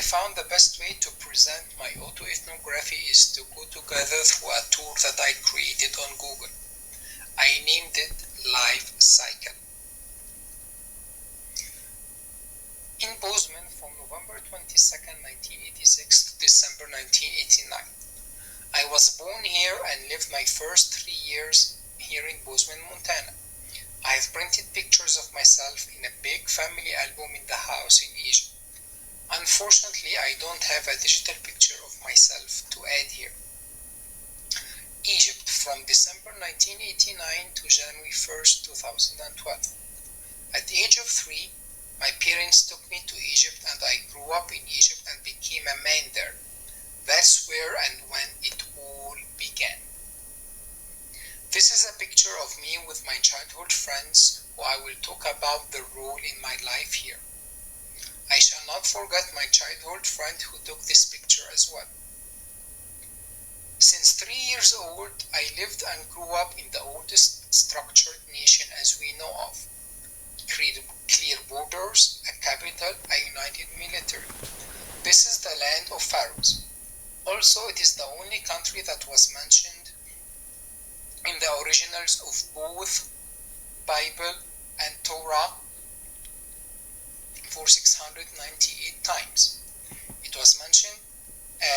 found the best way to present my auto-ethnography is to go together through a tool that I created on Google. I named it Life Cycle. In Bozeman from November 22nd, 1986 to December 1989. I was born here and lived my first 3 years here in Bozeman, Montana. I have printed pictures of myself in a big family album in the house in Egypt. Unfortunately, I don't have a digital picture of myself to add here. Egypt from December 1989 to January 1st, 2012. At the age of 3, my parents took me to Egypt and I grew up in Egypt and became a man there. That's where and when it all began. This is a picture of me with my childhood friends who I will talk about their role in my life here. I shall not forget my childhood friend who took this picture as well. Since 3 years old, I lived and grew up in the oldest structured nation as we know of. Clear borders, a capital, a united military. This is the land of pharaohs. Also, it is the only country that was mentioned in the originals of both Bible and Torah for 698 times. It was mentioned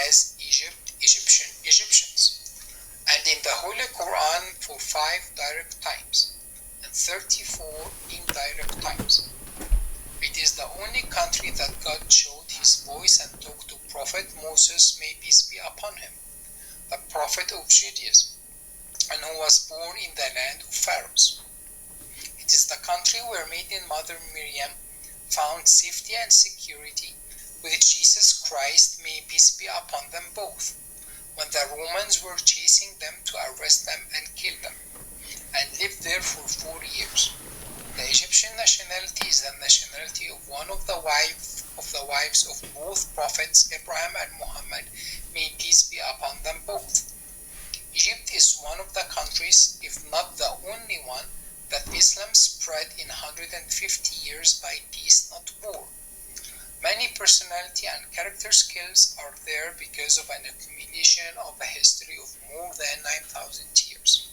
as Egypt, Egyptian, Egyptians, and in the Holy Quran for 5 direct times and 34 indirect times. It is the only country that God showed his voice and talked to Prophet Moses, may peace be upon him, the prophet of Judaism, and who was born in the land of pharaohs. It is the country where maiden mother Miriam found safety and security with Jesus Christ, may peace be upon them both, when the Romans were chasing them to arrest them and kill them, and lived there for 4 years. The Egyptian nationality is the nationality of one of the wives of both prophets Abraham and Muhammad, may peace be upon them both. Egypt is one of the countries, if not the only one, that Islam spread in 150 years by peace, not war. Many personality and character skills are there because of an accumulation of a history of more than 9,000 years.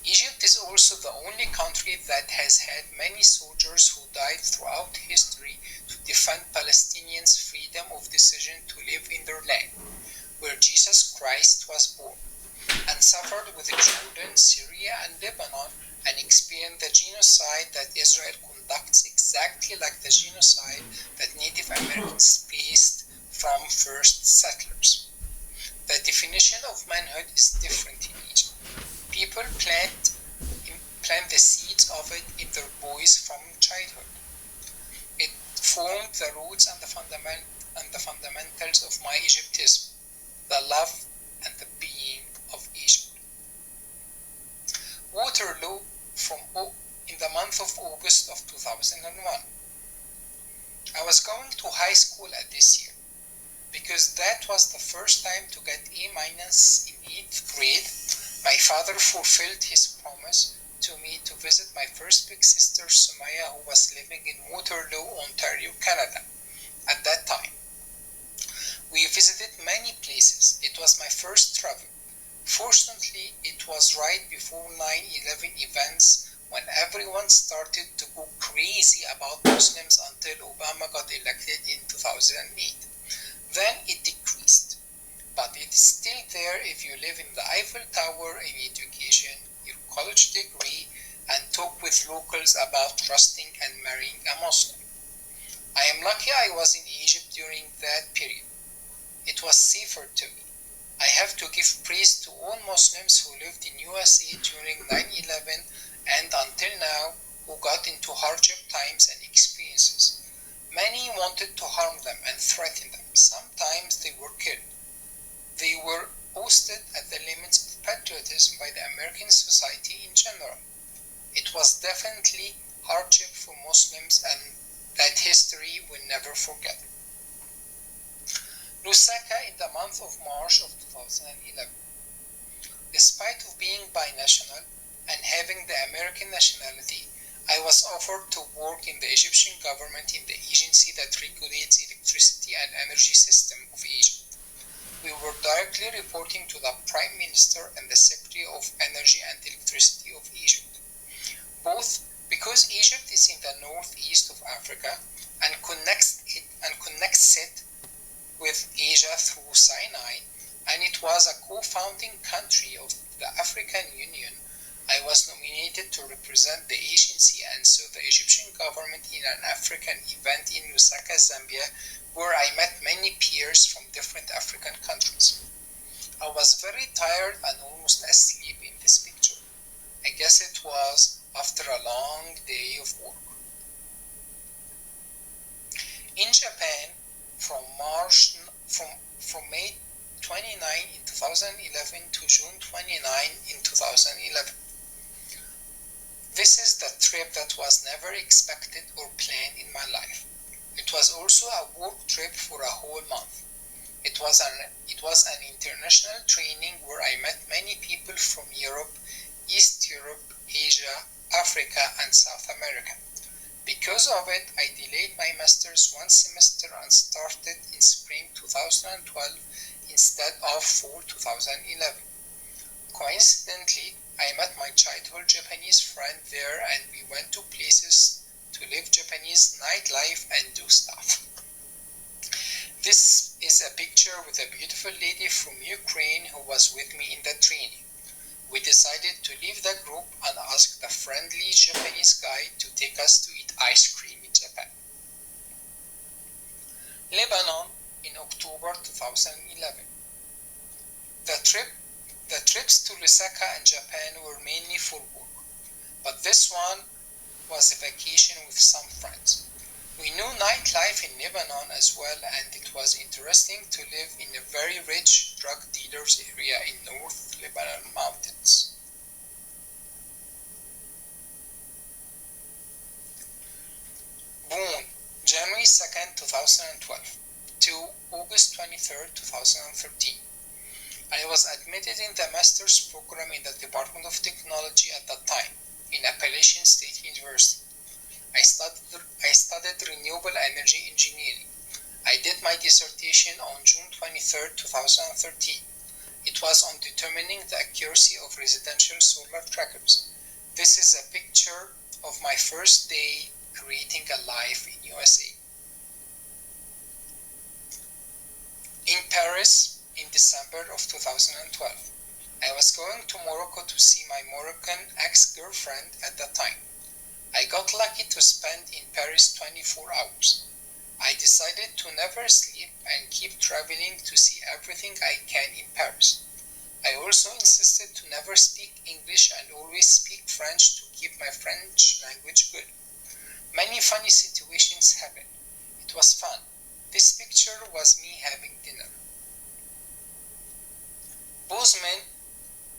Egypt is also the only country that has had many soldiers who died throughout history to defend Palestinians' freedom of decision to live in their land, where Jesus Christ was born, and suffered with Jordan, Syria, and Lebanon, and experienced the genocide that Israel conducts exactly like the genocide that Native Americans faced from first settlers. The definition of manhood is different in Egypt. People plant the seeds of it in their boys from childhood. It formed the roots and the fundamentals of my Egyptism, the love and the being of Egypt. Waterloo in the month of August of 2001. I was going to high school at this year because that was the first time to get A- in 8th grade. My father fulfilled his promise to me to visit my first big sister Sumaya, who was living in Waterloo, Ontario, Canada at that time. We visited many places. It was my first travel. Fortunately, it was right before 9/11 events when everyone started to go crazy about Muslims until Obama got elected in 2008. Then it decreased. But it is still there if you live in the Eiffel Tower in education, your college degree, and talk with locals about trusting and marrying a Muslim. I am lucky I was in Egypt during that period. It was safer to me. I have to give praise to all Muslims who lived in USA during 9/11 and until now, who got into hardship times and experiences. Many wanted to harm them and threaten them. Sometimes they were killed. They were posted at the limits of patriotism by the American society in general. It was definitely hardship for Muslims, and that history will never forget. Lusaka in the month of March of 2011. Despite of being binational and having the American nationality, I was offered to work in the Egyptian government in the agency that regulates electricity electricity and energy system of Egypt. We were directly reporting to the Prime Minister and the Secretary of Energy and Electricity of Egypt. Both because Egypt is in the northeast of Africa and connects it with Asia through Sinai, and it was a co-founding country of the African Union, I was nominated to represent the agency and so the Egyptian government in an African event in Lusaka, Zambia, where I met many peers from different African countries. I was very tired and almost asleep in this picture. I guess it was after a long day of work. In Japan, from May 29 in 2011 to June 29 in 2011. This is the trip that was never expected or planned in my life. It was also a work trip for a whole month. It was an international training where I met many people from Europe, East Europe, Asia, Africa, and South America. Because of it, I delayed my master's one semester and started in spring 2012 instead of fall 2011. Coincidentally, I met my childhood Japanese friend there and we went to places to live Japanese nightlife and do stuff. This is a picture with a beautiful lady from Ukraine who was with me in the training. We decided to leave the group and ask the friendly Japanese guide to take us to eat ice cream in Japan. Lebanon in October 2011. The trips to Lusaka and Japan were mainly for work, but this one was a vacation with some friends. We knew nightlife in Lebanon as well, and it was interesting to live in a very rich drug dealers area in North Lebanon mountains. Boone, January 2nd, 2012 to August 23rd, 2013. I was admitted in the master's program in the Department of Technology at that time, in Appalachian State University. I studied renewable energy engineering. I did my dissertation on June 23, 2013. It was on determining the accuracy of residential solar trackers. This is a picture of my first day creating a life in USA. In Paris in December of 2012. I was going to Morocco to see my Moroccan ex-girlfriend at that time. I got lucky to spend in Paris 24 hours. I decided to never sleep and keep traveling to see everything I can in Paris. I also insisted to never speak English and always speak French to keep my French language good. Many funny situations happened. It was fun. This picture was me having dinner. Bozeman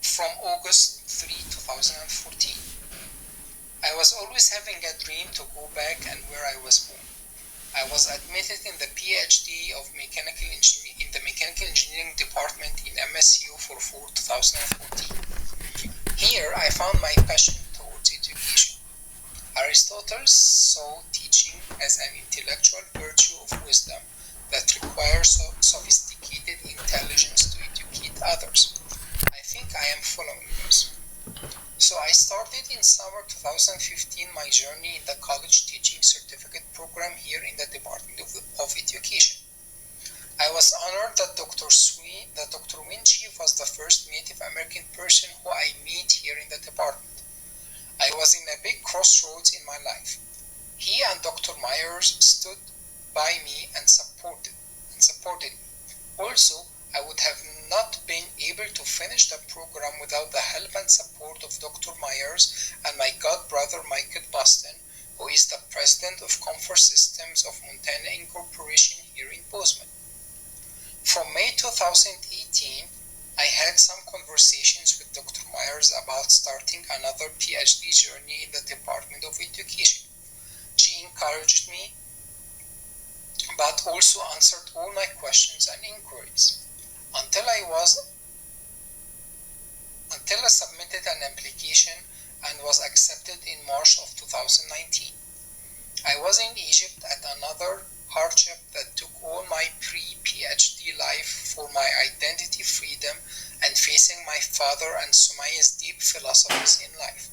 from August 3, 2014. I was always having a dream to go back and where I was born. I was admitted in the PhD of mechanical engineering in the mechanical engineering department in MSU for fall 2014. Here I found my passion towards education. Aristotle saw teaching as an intellectual virtue of wisdom that requires sophisticated intelligence to educate others. I think I am following this. So I started in summer 2015 my journey in the college teaching certificate program here in the Department of Education. I was honored that Dr. Winchief was the first Native American person who I meet here in the department. I was in a big crossroads in my life. He and Dr. Myers stood by me and supported me. Also, I would have not been able to finish the program without the help and support of Dr. Myers and my godbrother Michael Boston, who is the president of Comfort Systems of Montana Incorporation here in Bozeman. From May 2018, I had some conversations with Dr. Myers about starting another PhD journey in the Department of Education. She encouraged me, but also answered all my questions and inquiries. Until I submitted an application and was accepted in March of 2019. I was in Egypt at another hardship that took all my father and Sumayya's deep philosophies in life.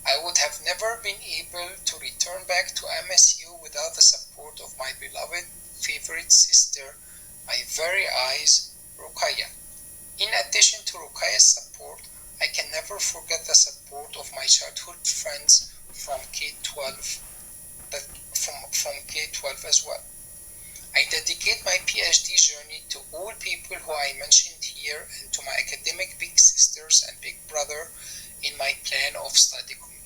I would have never been able to return back to MSU without the support of my beloved favorite sister, my very eyes, Ruqayya. In addition to Ruqayya's support, I can never forget the support of my childhood friends from K-12, from K-12 as well. I dedicate my PhD journey to all people who I mentioned here and to my academic big sisters and big brother in my plan of study community.